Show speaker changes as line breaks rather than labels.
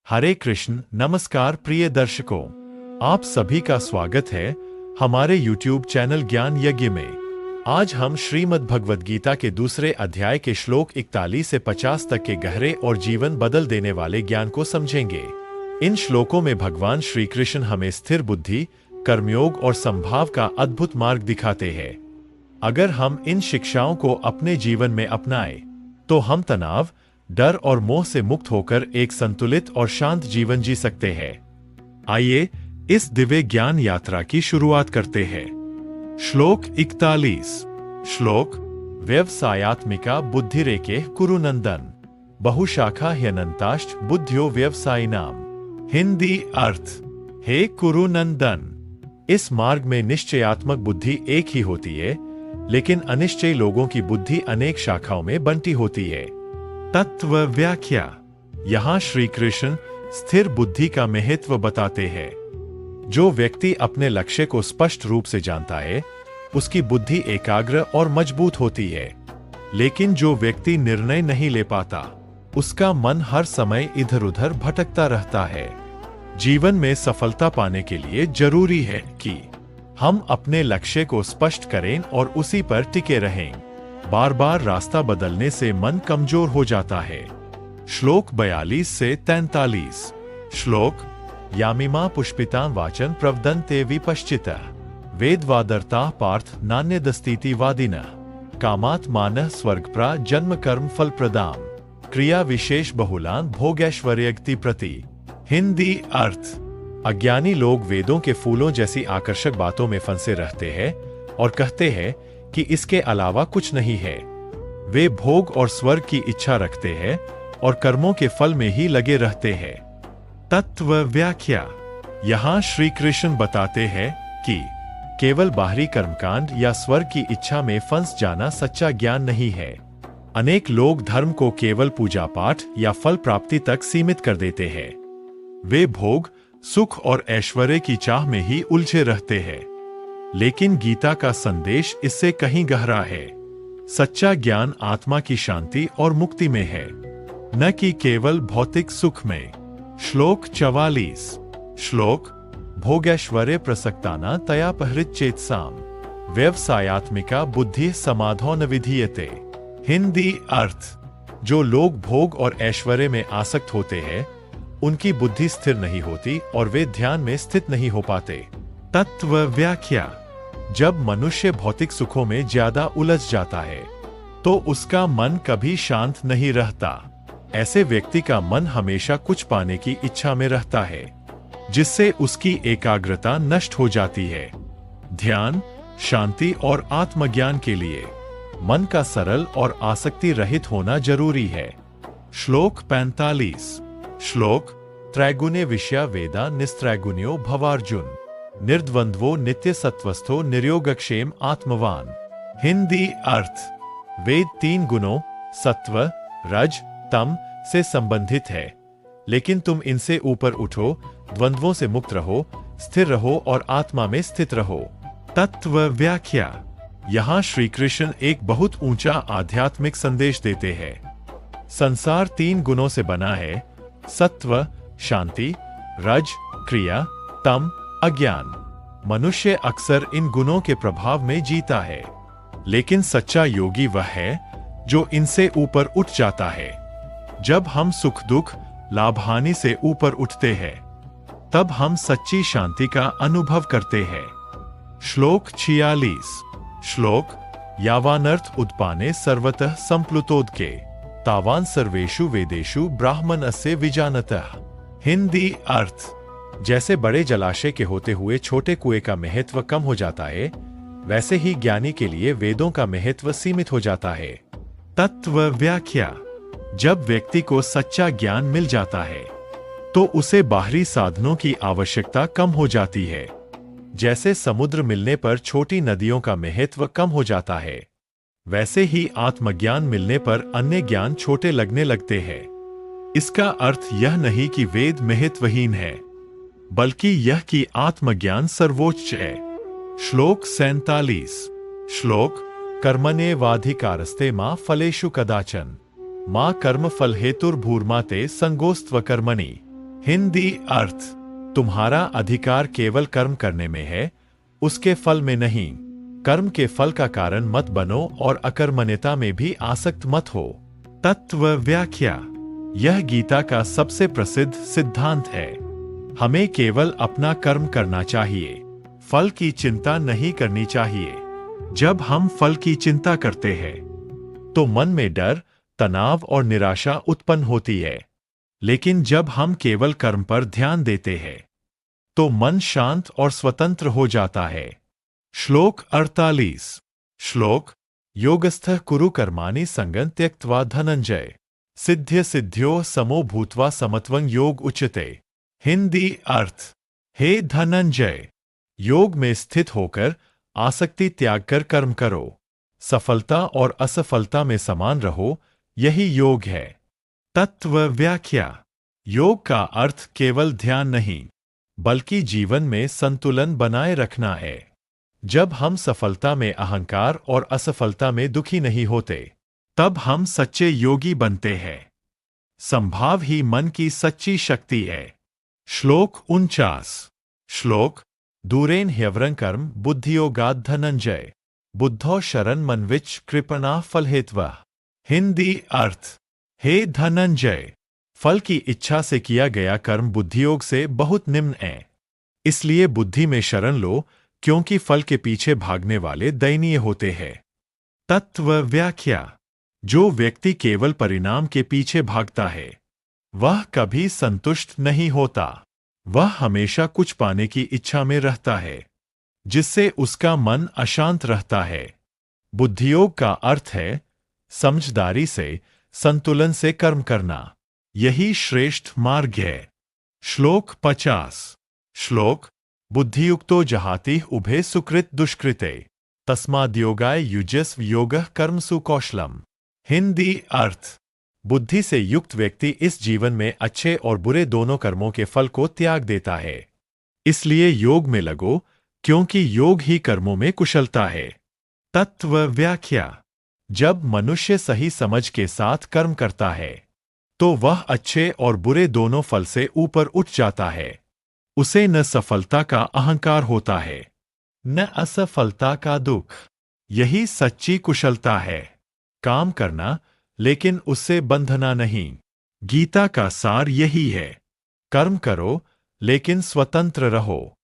हरे कृष्ण। नमस्कार प्रिय दर्शकों, आप सभी का स्वागत है हमारे YouTube चैनल ज्ञान यज्ञ में। आज हम श्रीमद् भगवद गीता के दूसरे अध्याय के श्लोक 41 से 50 तक के गहरे और जीवन बदल देने वाले ज्ञान को समझेंगे। इन श्लोकों में भगवान श्री कृष्ण हमें स्थिर बुद्धि, कर्मयोग और संभाव का अद्भुत मार्ग दिखाते हैं। अगर हम इन शिक्षाओं को अपने जीवन में अपनाएं, तो हम तनाव, डर और मोह से मुक्त होकर एक संतुलित और शांत जीवन जी सकते हैं। आइए इस दिव्य ज्ञान यात्रा की शुरुआत करते हैं। श्लोक 41। श्लोक: व्यवसायात्मिका बुद्धिरेके कुरुनंदन, बहुशाखा ह्यनंताश्च बुद्धियो व्यवसायिनाम। हिंदी अर्थ: हे कुरुनंदन, इस मार्ग में निश्चयात्मक बुद्धि एक ही होती है, लेकिन अनिश्चयी लोगों की बुद्धि अनेक शाखाओं में बंटी होती है। तत्व व्याख्या: यहाँ श्री कृष्ण स्थिर बुद्धि का महत्व बताते हैं। जो व्यक्ति अपने लक्ष्य को स्पष्ट रूप से जानता है, उसकी बुद्धि एकाग्र और मजबूत होती है। लेकिन जो व्यक्ति निर्णय नहीं ले पाता, उसका मन हर समय इधर उधर भटकता रहता है। जीवन में सफलता पाने के लिए जरूरी है कि हम अपने लक्ष्य को स्पष्ट करें और उसी पर टिके रहें। बार बार रास्ता बदलने से मन कमजोर हो जाता है। श्लोक 42 से 43। श्लोक: यामिमा पुष्पितां वाचन प्रवदन्ते विपश्चितः, वेदवादर्ता पार्थ नान्यदस्तीति वादिनः, कामात् मानः स्वर्गप्रा जन्म कर्म फल प्रदाम, क्रिया विशेष बहुलान भोगैश्वर्यक्ति प्रति। हिंदी अर्थ: अज्ञानी लोग वेदों के फूलों जैसी आकर्षक बातों में फंसे रहते हैं और कहते हैं कि इसके अलावा कुछ नहीं है। वे भोग और स्वर्ग की इच्छा रखते हैं और कर्मों के फल में ही लगे रहते हैं। तत्व व्याख्या: यहाँ श्री कृष्ण बताते हैं कि केवल बाहरी कर्मकांड या स्वर्ग की इच्छा में फंस जाना सच्चा ज्ञान नहीं है। अनेक लोग धर्म को केवल पूजा पाठ या फल प्राप्ति तक सीमित कर देते हैं। वे भोग, सुख और ऐश्वर्य की चाह में ही उलझे रहते हैं। लेकिन गीता का संदेश इससे कहीं गहरा है। सच्चा ज्ञान आत्मा की शांति और मुक्ति में है, न कि केवल भौतिक सुख में। श्लोक 44। श्लोक: भोगैश्वर्य प्रसक्ताना तया पहृच्चेत्साम, व्यवसायात्मिका बुद्धि समाधो न विधीयते। हिंदी अर्थ: जो लोग भोग और ऐश्वर्य में आसक्त होते हैं, उनकी बुद्धि स्थिर नहीं होती और वे ध्यान में स्थित नहीं हो पाते। तत्व व्याख्या: जब मनुष्य भौतिक सुखों में ज्यादा उलझ जाता है, तो उसका मन कभी शांत नहीं रहता। ऐसे व्यक्ति का मन हमेशा कुछ पाने की इच्छा में रहता है, जिससे उसकी एकाग्रता नष्ट हो जाती है। ध्यान, शांति और आत्मज्ञान के लिए मन का सरल और आसक्ति रहित होना जरूरी है। श्लोक 45। श्लोक: त्रैगुणे विषया वेदा निस्त्रैगुण्यो भवार्जुन, निर्द्वंद्वो नित्य सत्वस्थो निर्योगक्षेम आत्मवान। हिंदी अर्थ: वेद 3 गुणों सत्व, रज, तम से संबंधित है, लेकिन तुम इनसे ऊपर उठो, द्वंद्वों से मुक्त रहो, स्थिर रहो और आत्मा में स्थित रहो। तत्व व्याख्या: यहाँ श्री कृष्ण एक बहुत ऊंचा आध्यात्मिक संदेश देते हैं। संसार 3 गुणों से बना है: सत्व शांति, रज क्रिया, तम अज्ञान। मनुष्य अक्सर इन गुणों के प्रभाव में जीता है, लेकिन सच्चा योगी वह है जो इनसे ऊपर उठ जाता है। जब हम सुख दुख, लाभ हानि से ऊपर उठते हैं, तब हम सच्ची शांति का अनुभव करते हैं। श्लोक 46। श्लोक: यावानर्थ उत्पाने सर्वतः संप्लुतोदके, तावान सर्वेषु वेदेषु ब्राह्मणस्य विजानतः। हिंदी अर्थ: जैसे बड़े जलाशय के होते हुए छोटे कुएं का महत्व कम हो जाता है, वैसे ही ज्ञानी के लिए वेदों का महत्व सीमित हो जाता है। तत्व व्याख्या: जब व्यक्ति को सच्चा ज्ञान मिल जाता है, तो उसे बाहरी साधनों की आवश्यकता कम हो जाती है। जैसे समुद्र मिलने पर छोटी नदियों का महत्व कम हो जाता है, वैसे ही आत्मज्ञान मिलने पर अन्य ज्ञान छोटे लगने लगते हैं। इसका अर्थ यह नहीं कि वेद महत्वहीन है, बल्कि यह कि आत्मज्ञान सर्वोच्च है। श्लोक 47। श्लोक: कर्मण्येवाधिकारस्ते मा फलेषु कदाचन, माँ कर्म फल हेतुर्भूर्मा ते संगोस्त्व कर्मणि। हिंदी अर्थ। तुम्हारा अधिकार केवल कर्म करने में है, उसके फल में नहीं। कर्म के फल का कारण मत बनो और अकर्मण्यता में भी आसक्त मत हो। तत्व व्याख्या। यह गीता का सबसे प्रसिद्ध सिद्धांत है। हमें केवल अपना कर्म करना चाहिए, फल की चिंता नहीं करनी चाहिए। जब हम फल की चिंता करते हैं तो मन में डर, तनाव और निराशा उत्पन्न होती है। लेकिन जब हम केवल कर्म पर ध्यान देते हैं तो मन शांत और स्वतंत्र हो जाता है। श्लोक 48। श्लोक। योगस्थः कुरु कर्माणि संगं त्यक्त्वा धनंजय सिद्ध्य सिद्ध्यो समो भूत्वा समत्वं योग उच्यते। हिंदी अर्थ। हे धनंजय, योग में स्थित होकर आसक्ति त्याग कर कर्म करो। सफलता और असफलता में समान रहो, यही योग है। तत्व व्याख्या। योग का अर्थ केवल ध्यान नहीं, बल्कि जीवन में संतुलन बनाए रखना है। जब हम सफलता में अहंकार और असफलता में दुखी नहीं होते, तब हम सच्चे योगी बनते हैं। संभाव ही मन की सच्ची शक्ति है। श्लोक 49। श्लोक। दूरेन ह्यवरं कर्म बुद्धियोगात् धनंजय बुद्धौ शरण मनविच कृपणा फलहेत्वा। हिंदी अर्थ। हे धनंजय, फल की इच्छा से किया गया कर्म बुद्धियोग से बहुत निम्न है। इसलिए बुद्धि में शरण लो, क्योंकि फल के पीछे भागने वाले दयनीय होते हैं। तत्व व्याख्या। जो व्यक्ति केवल परिणाम के पीछे भागता है वह कभी संतुष्ट नहीं होता। वह हमेशा कुछ पाने की इच्छा में रहता है, जिससे उसका मन अशांत रहता है। बुद्धियोग का अर्थ है समझदारी से, संतुलन से कर्म करना। यही श्रेष्ठ मार्ग है। श्लोक 50। श्लोक। बुद्धियुक्तो जहाति उभे सुकृत दुष्कृते तस्माद्योगाय युजस्व योगः कर्मसु कौशलम। हिंदी अर्थ। बुद्धि से युक्त व्यक्ति इस जीवन में अच्छे और बुरे दोनों कर्मों के फल को त्याग देता है। इसलिए योग में लगो, क्योंकि योग ही कर्मों में कुशलता है। तत्व व्याख्या। जब मनुष्य सही समझ के साथ कर्म करता है तो वह अच्छे और बुरे दोनों फल से ऊपर उठ जाता है। उसे न सफलता का अहंकार होता है, न असफलता का दुख। यही सच्ची कुशलता है। काम करना, लेकिन उससे बंधना नहीं। गीता का सार यही है। कर्म करो, लेकिन स्वतंत्र रहो।